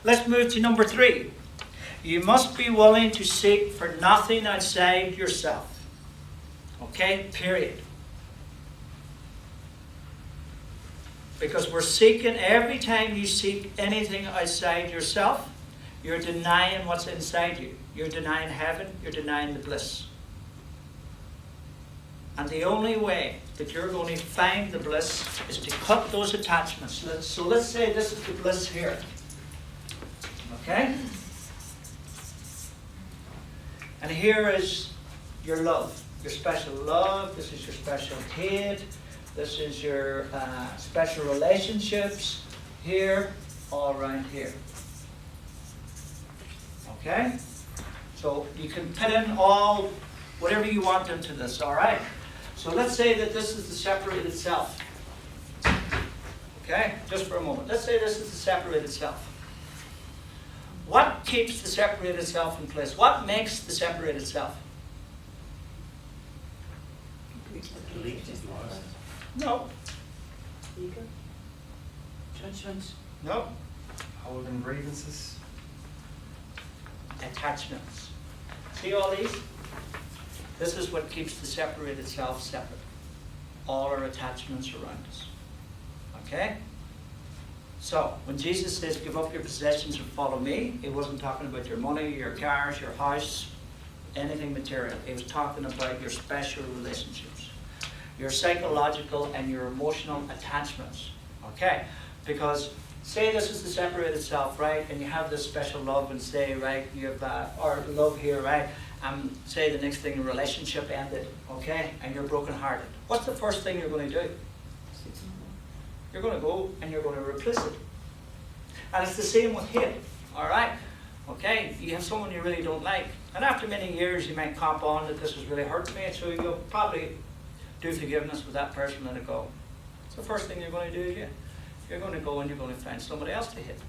Let's move to number 3. You must be willing to seek for nothing outside yourself. Okay? Period. Because we're seeking, every time you seek anything outside yourself, you're denying what's inside you. You're denying heaven, you're denying the bliss. And the only way that you're going to find the bliss is to cut those attachments. So let's say this is the bliss here. Okay? And here is your love, your special love. This is your special hate. This is your special relationships here, all around here. Okay? So you can put in all, whatever you want into this, all right? So let's say that this is the separated self. Okay? Just for a moment. Let's say this is the separated self. What keeps the separated self in place? What makes the separated self? No. Ego? Judgment? No. Holding grievances. Attachments. See all these? This is what keeps the separated self separate. All our attachments around us. Okay? So, when Jesus says, give up your possessions and follow me, he wasn't talking about your money, your cars, your house, anything material. He was talking about your special relationships, your psychological and your emotional attachments. Okay? Because, say this is the separated self, right? And you have this special love, and say, right, you have, or love here, right? And say the next thing, the relationship ended, okay? And you're brokenhearted. What's the first thing you're going to do? You're going to go and you're going to replace it. And it's the same with hate, all right? Okay, you have someone you really don't like. And after many years, you might cop on that this has really hurt me, so you'll probably do forgiveness with that person, let it go. It's the first thing you're going to do, yeah. You're going to go and you're going to find somebody else to hit.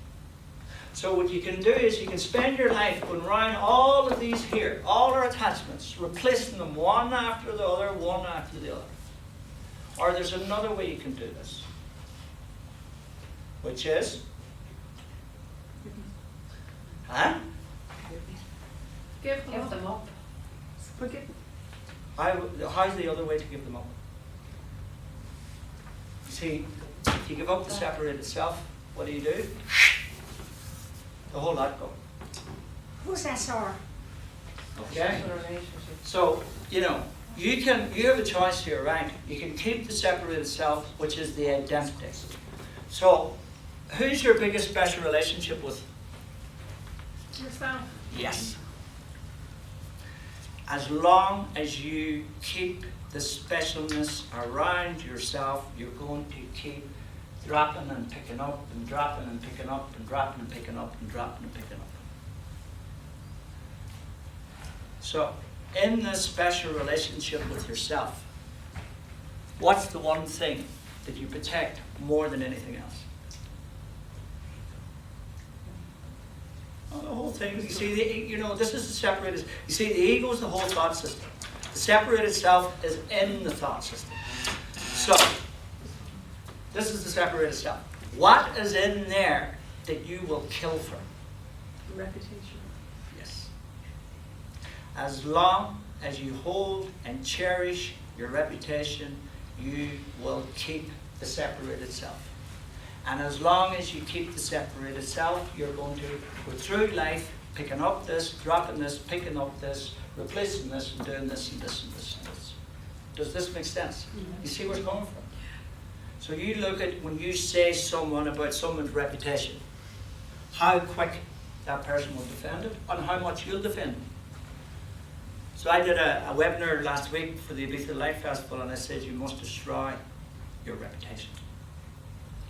So what you can do is you can spend your life going around all of these here, all our attachments, replacing them one after the other, one after the other. Or there's another way you can do this. Which is? Huh? Give them up. Forgive. How's the other way to give them up? You see, if you give up the separated self, what do? The whole lot go. Who's SR? Okay? So, you have a choice here, right? You can keep the separated self, which is the identity. So, who's your biggest special relationship with? Yourself. Yes. As long as you keep the specialness around yourself, you're going to keep dropping and picking up and dropping and picking up and dropping and picking up and dropping and picking up. So, in this special relationship with yourself, what's the one thing that you protect more than anything else? The whole thing, you see, this is the separated, you see, the ego is the whole thought system. The separated self is in the thought system. So, this is the separated self. What is in there that you will kill for? Reputation. Yes. As long as you hold and cherish your reputation, you will keep the separated self. And as long as you keep the separated self, you're going to go through life picking up this, dropping this, picking up this, replacing this, and doing this and this and this and this. Does this make sense? You see where it's going from? So you look at when you say someone about someone's reputation, how quick that person will defend it and how much you'll defend it. So I did a webinar last week for the Ibiza Life Festival, and I said you must destroy your reputation.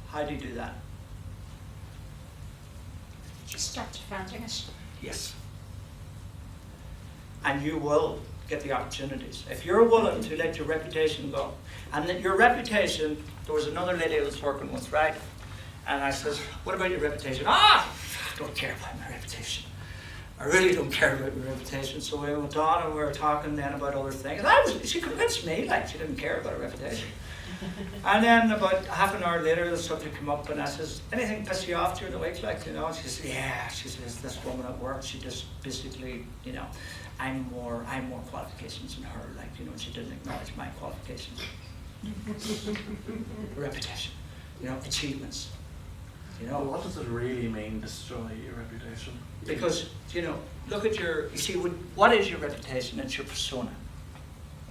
How do you do that? Just start defending it. Yes. And you will get the opportunities. If you're willing to let your reputation go. And that your reputation, there was another lady I was working with, right? And I says, what about your reputation? I don't care about my reputation. I really don't care about my reputation. So we went on and we were talking then about other things. And she convinced me, like, she didn't care about her reputation. And then about half an hour later, the subject came up and I says, anything piss you off during the week? Like, you know, and she says, yeah. She says, this woman at work, she just basically, you know, I'm more qualifications than her. Like, you know, she didn't acknowledge my qualifications. Reputation, you know, achievements. You know, Well, what does it really mean, destroy your reputation? because, you know, look at your, you see, what is your reputation? It's your persona.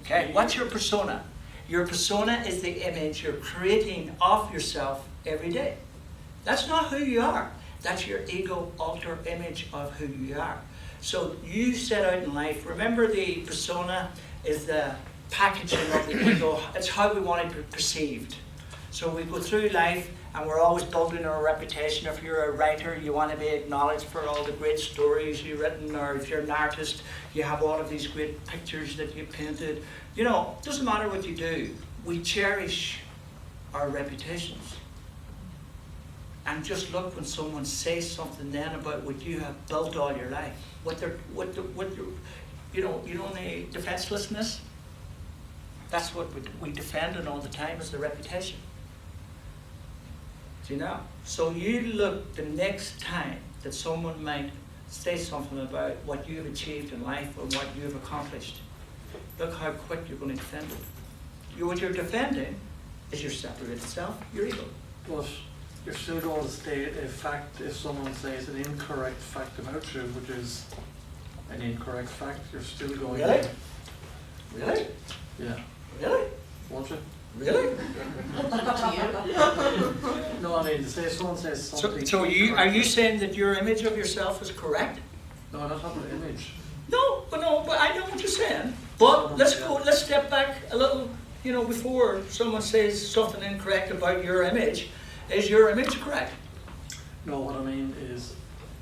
Okay, what's your persona? Your persona is the image you're creating of yourself every day. That's not who you are. That's your ego alter image of who you are. So you set out in life, remember the persona is the packaging of the ego. It's how we want to be perceived. So we go through life and we're always building our reputation. If you're a writer, you want to be acknowledged for all the great stories you've written, or if you're an artist, you have all of these great pictures that you painted. You know, it doesn't matter what you do. We cherish our reputations. And just look when someone says something then about what you have built all your life. You know the defenselessness? That's what we defend it all the time, is the reputation. Do you know? So you look the next time that someone might say something about what you have achieved in life or what you have accomplished. Look how quick you're going to defend it. What you're defending is your separated self, your ego. But you're still going to state a fact if someone says an incorrect fact about you, which is an incorrect fact, you're still going Really? to... Really? Yeah. Really? Won't you? Really? No, I mean, say someone says something... So are you saying that your image of yourself is correct? No, that's not the image. No, but I know what you're saying. But let's step back a little, you know, before someone says something incorrect about your image. Is your image correct? No, what I mean is,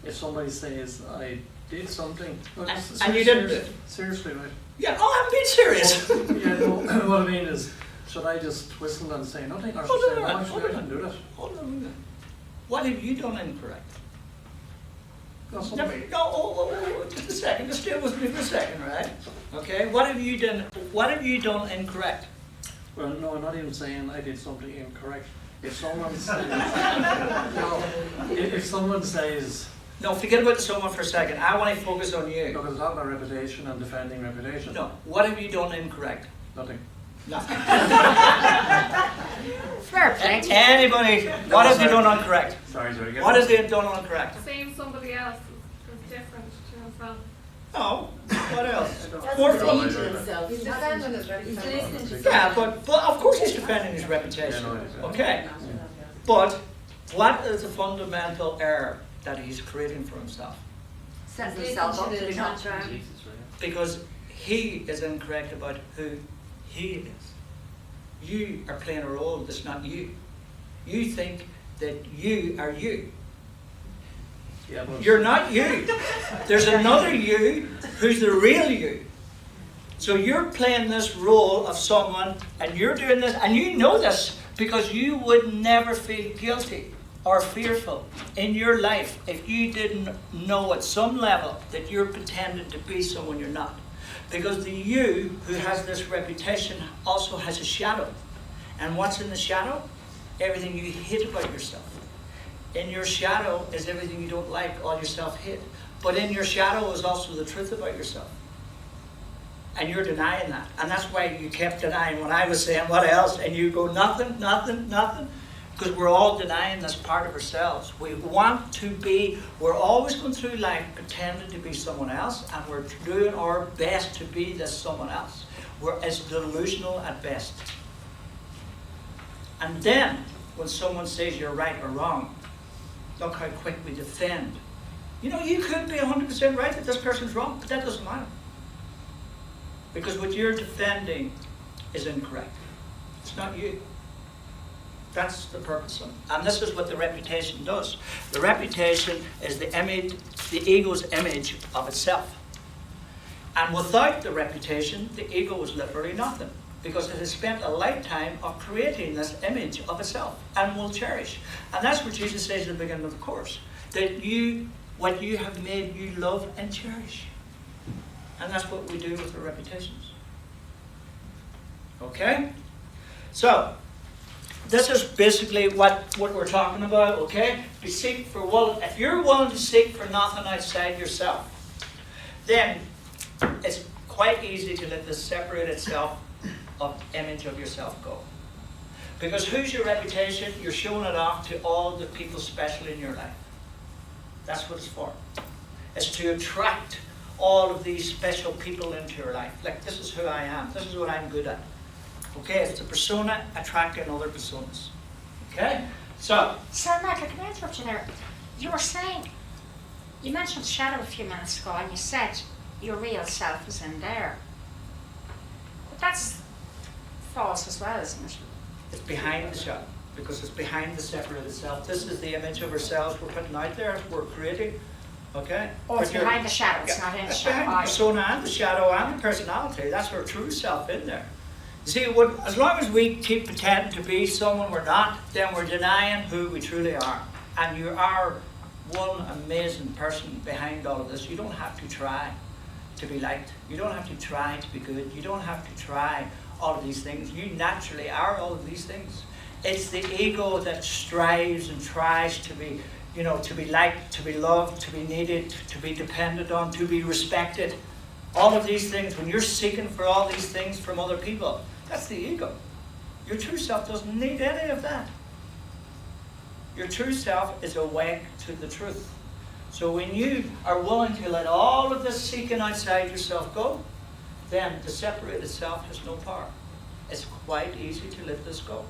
if somebody says, I did something... No, And you didn't do it? Seriously, right? Yeah, I'm being serious. Yeah, no, what I mean is, should I just whistle and say nothing, or should I say, no, actually, I didn't do that? Hold on a minute. What have you done incorrect? No, Just a second. Just stay with me for a second, right? Okay. What have you done incorrect? Well, no, I'm not even saying I did something incorrect. If someone says, no, if someone says, No, forget about someone for a second. I want to focus on you. no, because it's not my reputation and defending reputation. No. What have you done incorrect? Nothing. Nothing. Fair play. Anybody? What have you done incorrect? Sorry. What has he done incorrect? Saying somebody else is different to himself. No. What else? That's More defending fun. himself. He's defending his reputation. Yeah, but of course he's defending his reputation. Yeah, no, he's- Okay. But what is the fundamental error that he's creating for himself? Sets himself up to be not true. Because he is incorrect about who he is. You are playing a role that's not you. You think that you are you. Yeah, but You're not you. There's another you who's the real you. So you're playing this role of someone, and you're doing this, and you know this because you would never feel guilty or fearful in your life if you didn't know at some level that you're pretending to be someone you're not. Because the you who has this reputation also has a shadow. And what's in the shadow? Everything you hate about yourself. In your shadow is everything you don't like, all your self-hate. But in your shadow is also the truth about yourself. And you're denying that. And that's why you kept denying when I was saying, what else? And you go, nothing, nothing, nothing. Because we're all denying this part of ourselves. We want to be, we're always going through life pretending to be someone else, and we're doing our best to be this someone else. It's delusional at best. And then, when someone says you're right or wrong, look how quick we defend. You know, you could be 100% right that this person's wrong, but that doesn't matter. Because what you're defending is incorrect. It's not you. That's the purpose of it. And this is what the reputation does. The reputation is the image, the ego's image of itself. And without the reputation, the ego is literally nothing. Because it has spent a lifetime of creating this image of itself and will cherish. And that's what Jesus says at the beginning of the course. That what you have made, you love and cherish. And that's what we do with our reputations. Okay? So, this is basically what we're talking about, okay? If you're willing to seek for nothing outside yourself, then it's quite easy to let this separate itself of image of yourself go. Because who's your reputation? You're showing it off to all the people special in your life. That's what it's for. It's to attract all of these special people into your life. Like, this is who I am. This is what I'm good at. Okay, it's a persona attracting other personas. Okay? So, Michael, can I interrupt you there? You were saying, you mentioned shadow a few minutes ago, and you said your real self is in there. But that's false as well, isn't it? it's behind the shadow, because it's behind the separated self. This is the image of ourselves we're putting out there, we're creating. Okay? Oh, it's But you're- behind the shadow, it's yeah, not in the it's shadow. behind the persona and the shadow and the personality. That's our true self in there. You see, as long as we keep pretending to be someone we're not, then we're denying who we truly are. And you are one amazing person behind all of this. You don't have to try to be liked. You don't have to try to be good. You don't have to try all of these things. You naturally are all of these things. It's the ego that strives and tries to be, to be liked, to be loved, to be needed, to be depended on, to be respected. All of these things, when you're seeking for all these things from other people, that's the ego. Your true self doesn't need any of that. Your true self is awake to the truth. So when you are willing to let all of this seeking outside yourself go, then the separated self has no power. It's quite easy to let this go.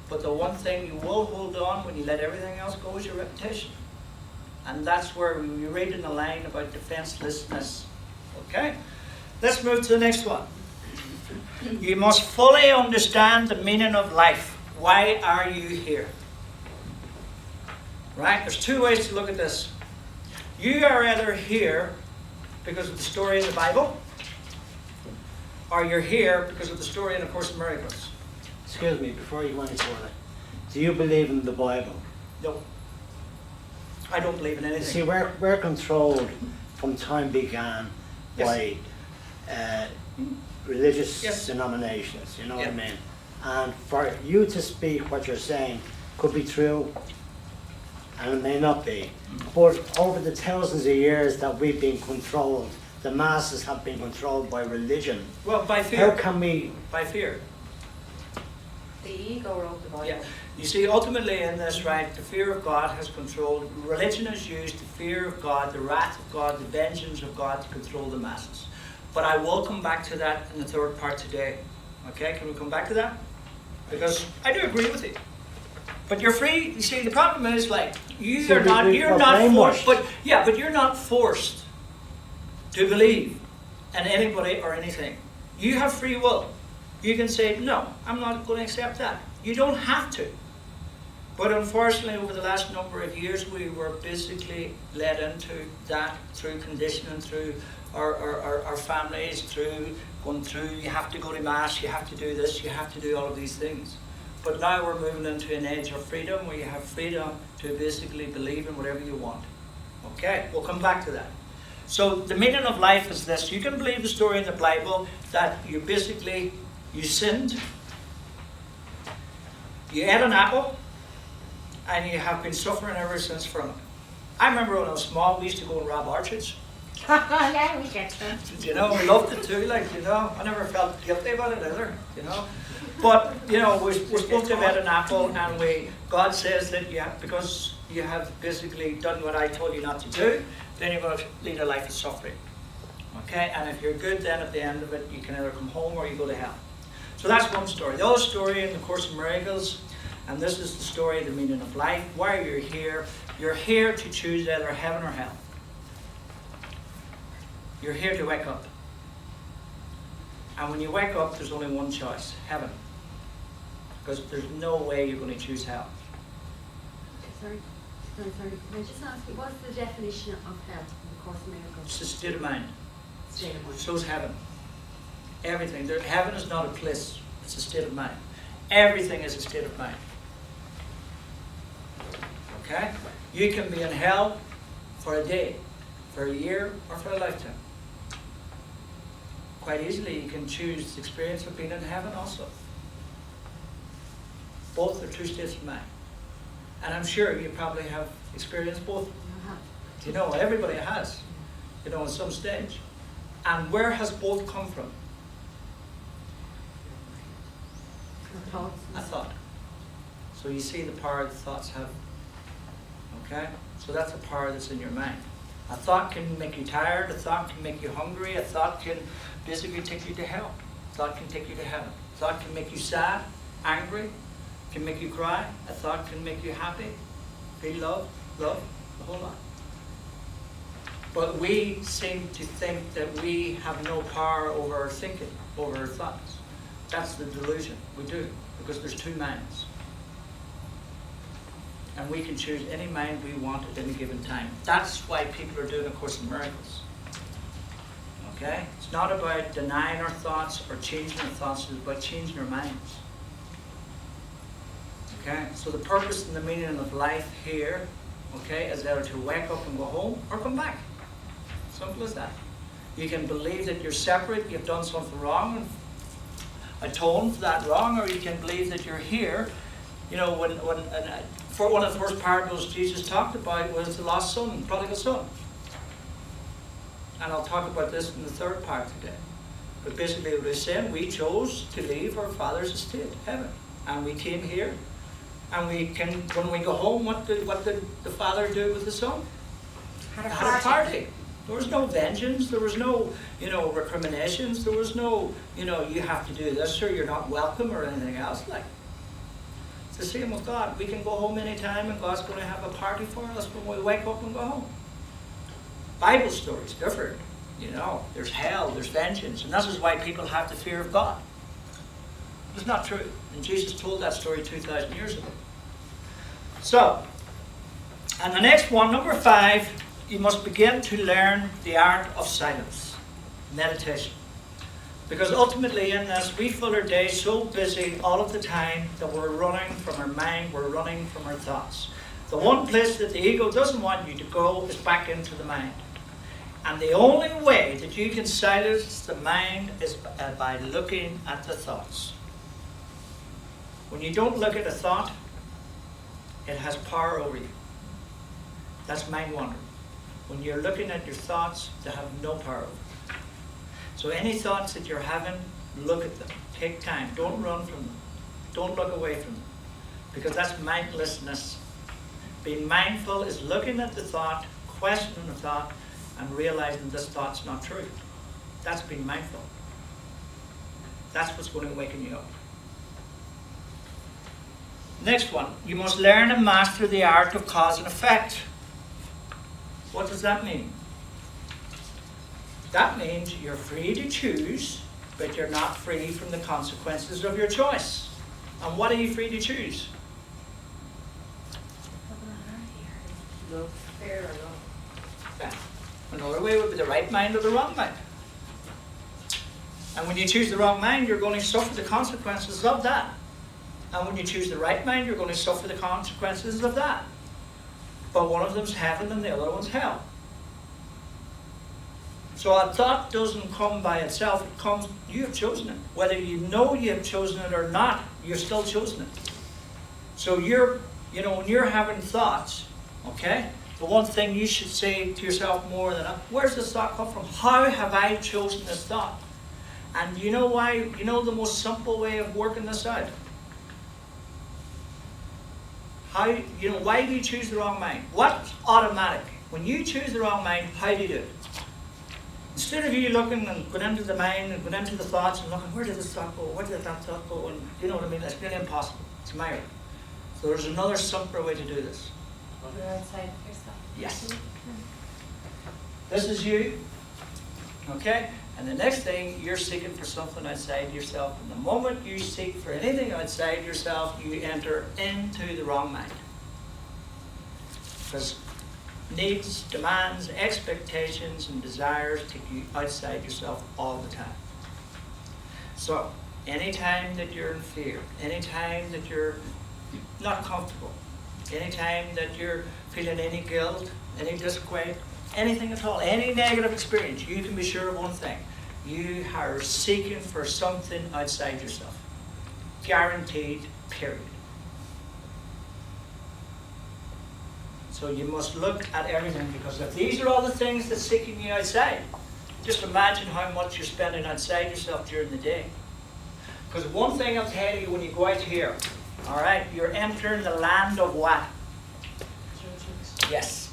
But the one thing you will hold on when you let everything else go is your reputation. And that's where we read in the line about defenselessness. Okay? Let's move to the next one. You must fully understand the meaning of life. Why are you here? Right? There's two ways to look at this. You are either here because of the story in the Bible, or you're here because of the story in A Course in Miracles. Excuse me, before you go any further, do you believe in the Bible? No. I don't believe in anything. See, we're controlled from time began by religious Yes. denominations, you know what I Yeah. mean? And for you to speak what you're saying could be true, and it may not be. But over the thousands of years that we've been controlled, the masses have been controlled by religion. Well, by How fear. can we... By fear. The ego wrote the Bible. Yeah. You see, ultimately in this, right, the fear of God has controlled. Religion has used the fear of God, the wrath of God, the vengeance of God to control the masses. But I will come back to that in the third part today. Okay, can we come back to that? Because I do agree with you. But you're free. You see, the problem is, like, you're not forced. But you're not forced to believe in anybody or anything. You have free will. You can say, no, I'm not going to accept that. You don't have to. But unfortunately, over the last number of years, we were basically led into that through conditioning, through our families, through going through, you have to go to Mass, you have to do this, you have to do all of these things. But now we're moving into an age of freedom where you have freedom to basically believe in whatever you want. Okay, we'll come back to that. So the meaning of life is this. You can believe the story in the Bible that you sinned, you ate an apple, and you have been suffering ever since from it. I remember when I was small, we used to go and rob orchards. Yeah, we get to. We loved it too, I never felt guilty about it either, But, we're supposed to have had an apple, and God says that because you have basically done what I told you not to do, then you're going to lead a life of suffering. Okay? And if you're good, then at the end of it, you can either come home or you go to hell. So that's one story. The other story in the Course in Miracles, and this is the story of the meaning of life, why you're here. You're here to choose either heaven or hell. You're here to wake up. And when you wake up, there's only one choice, heaven. Because there's no way you're going to choose hell. Sorry. Can I just ask you, what's the definition of hell in the Course in Miracles? It's a state of mind. State of mind. So is heaven. Everything. Heaven is not a place. It's a state of mind. Everything is a state of mind. Okay? You can be in hell for a day, for a year, or for a lifetime. Quite easily, you can choose the experience of being in heaven also. Both are two states of mind. And I'm sure you probably have experienced both. You know, everybody has, you know, at some stage. And where has both come from? A thought. So you see the power that thoughts have. Okay? So that's a power that's in your mind. A thought can make you tired, a thought can make you hungry, a thought can basically take you to hell. A thought can take you to heaven. A thought can make you sad, angry, can make you cry. A thought can make you happy, feel love, the whole lot. But we seem to think that we have no power over our thinking, over our thoughts. That's the delusion. We do, because there's two minds. And we can choose any mind we want at any given time. That's why people are doing A Course in Miracles. Okay? It's not about denying our thoughts or changing our thoughts, it's about changing our minds. Okay? So the purpose and the meaning of life here, okay, is either to wake up and go home or come back. Simple as that. You can believe that you're separate, you've done something wrong, and atone for that wrong, or you can believe that you're here. You know, for one of the first parables Jesus talked about was the lost son, prodigal son. And I'll talk about this in the third part today. But basically what he's saying, we chose to leave our Father's estate, heaven. And we came here. And we can, when we go home, what did the Father do with the Son? Had Had a party. There was no vengeance. There was no, you know, recriminations. There was no, you know, you have to do this or you're not welcome or anything else. Like, it's the same with God. We can go home anytime and God's going to have a party for us when we wake up and go home. Bible story's different. You know, there's hell, there's vengeance. And this is why people have the fear of God. It's not true. And Jesus told that story 2,000 years ago. So, and the next one, number 5, you must begin to learn the art of silence, meditation. Because ultimately in this, we fill our day so busy all of the time that we're running from our mind, we're running from our thoughts. The one place that the ego doesn't want you to go is back into the mind. And the only way that you can silence the mind is by looking at the thoughts. When you don't look at a thought, it has power over you. That's mind wandering. When you're looking at your thoughts, they have no power over you. So any thoughts that you're having, look at them. Take time. Don't run from them. Don't look away from them. Because that's mindlessness. Being mindful is looking at the thought, questioning the thought, and realizing this thought's not true. That's being mindful. That's what's going to awaken you up. Next one, you must learn and master the art of cause and effect. What does that mean? That means you're free to choose, but you're not free from the consequences of your choice. And what are you free to choose? Love, fair or love. Yeah. Another way would be the right mind or the wrong mind. And when you choose the wrong mind, you're going to suffer the consequences of that. And when you choose the right mind, you're going to suffer the consequences of that. But one of them's heaven and the other one's hell. So a thought doesn't come by itself, it comes, you have chosen it. Whether you know you have chosen it or not, you're still chosen it. So when you're having thoughts, okay, the one thing you should say to yourself more than, where's this thought come from? How have I chosen this thought? And you know why? You know the most simple way of working this out? Why do you choose the wrong mind? What's automatic? When you choose the wrong mind, how do you do it? Instead of you looking and going into the mind and going into the thoughts and looking, where did this thought go? Where did that thought go? And you know what I mean? That's really impossible. It's Myra. So there's another simpler way to do this. You're outside of yourself. Yes. This is you. Okay? And the next thing, you're seeking for something outside yourself. And the moment you seek for anything outside yourself, you enter into the wrong mind. Because needs, demands, expectations, and desires take you outside yourself all the time. So, anytime that you're in fear, anytime that you're not comfortable, anytime that you're feeling any guilt, any disquiet, anything at all, any negative experience, you can be sure of one thing. You are seeking for something outside yourself. Guaranteed, period. So you must look at everything, because if these are all the things that's seeking you outside, just imagine how much you're spending outside yourself during the day. Because one thing I'll tell you, when you go out here, all right, you're entering the land of what? Yes.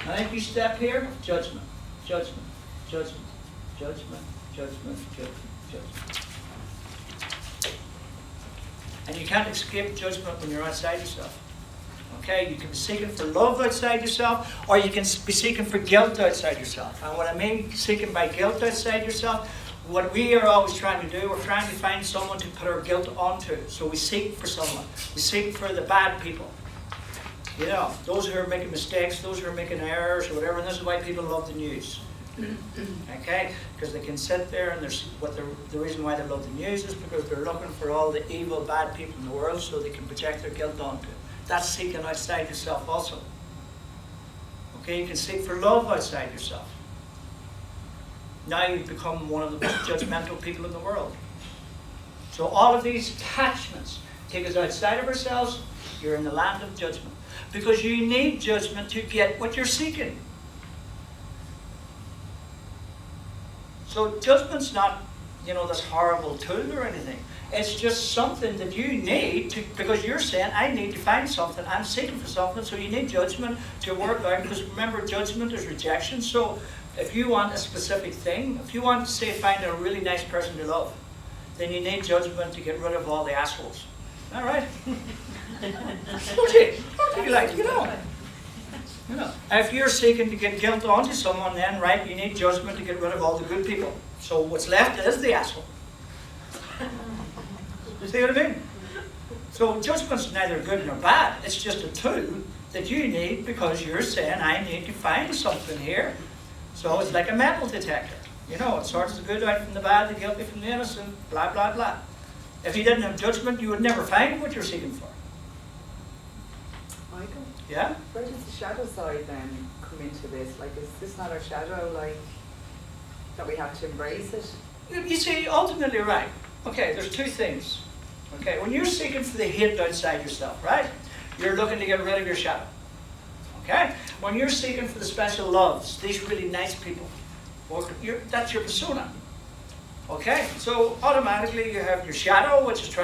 Now if you step here, judgment, judgment, judgment, judgment, judgment, judgment, judgment. And you can't escape judgment when you're outside yourself. Okay, you can be seeking for love outside yourself, or you can be seeking for guilt outside yourself. And what I mean seeking by guilt outside yourself, what we are always trying to do, we're trying to find someone to put our guilt onto. So we seek for someone. We seek for the bad people. You know, those who are making mistakes, those who are making errors or whatever, and this is why people love the news. Okay? Because they can sit there and the reason why they love the news is because they're looking for all the evil, bad people in the world so they can project their guilt onto it. That's seeking outside yourself also. Okay, you can seek for love outside yourself. Now you've become one of the most judgmental people in the world. So all of these attachments take us outside of ourselves. You're in the land of judgment. Because you need judgment to get what you're seeking. So judgment's not, this horrible tool or anything. It's just something that you need to, because you're saying, I need to find something, I'm seeking for something, so you need judgment to work out, because remember, judgment is rejection. So if you want a specific thing, if you want to say find a really nice person to love, then you need judgment to get rid of all the assholes. All right? Don't you like, If you're seeking to get guilt onto someone, then, right, you need judgment to get rid of all the good people. So what's left is the asshole. You see what I mean? So judgment's neither good nor bad. It's just a tool that you need because you're saying, I need to find something here. So it's like a metal detector. It sorts the good out from the bad, the guilty from the innocent, blah, blah, blah. If you didn't have judgment, you would never find what you're seeking for. Michael, Yeah? where does the shadow side then come into this? Like, is this not our shadow, that we have to embrace it? You see, ultimately, right. Okay, there's two things. Okay, when you're seeking for the hate outside yourself, right? You're looking to get rid of your shadow. Okay? When you're seeking for the special loves, these really nice people, that's your persona. Okay? So automatically you have your shadow, which is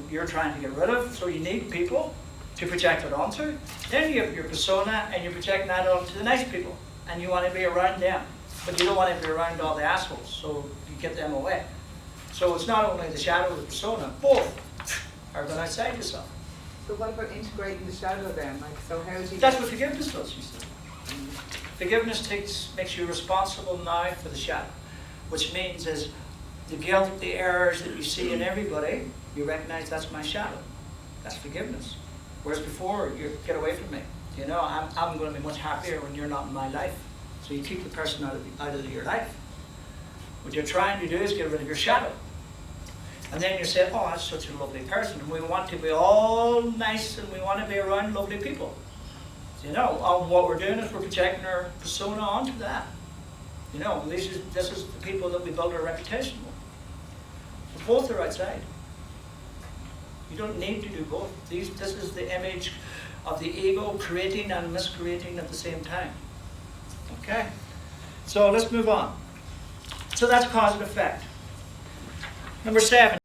you're trying to get rid of, so you need people to project it onto. Then you have your persona, and you're projecting that onto the nice people, and you want to be around them. But you don't want to be around all the assholes, so you get them away. So it's not only the shadow and the persona, both are going outside yourself. So what about integrating the shadow then? So how do you... That's what forgiveness does, you see. Forgiveness makes you responsible now for the shadow, which means is the guilt, the errors that you see in everybody, you recognize that's my shadow. That's forgiveness. Whereas before, you get away from me. I'm going to be much happier when you're not in my life. So you keep the person out of your life. What you're trying to do is get rid of your shadow. And then you say, oh, that's such a lovely person. And we want to be all nice and we want to be around lovely people. What we're doing is we're projecting our persona onto that. This is the people that we build our reputation with. So both are outside. You don't need to do both. This is the image of the ego creating and miscreating at the same time. Okay? So let's move on. So that's cause and effect. Number 7,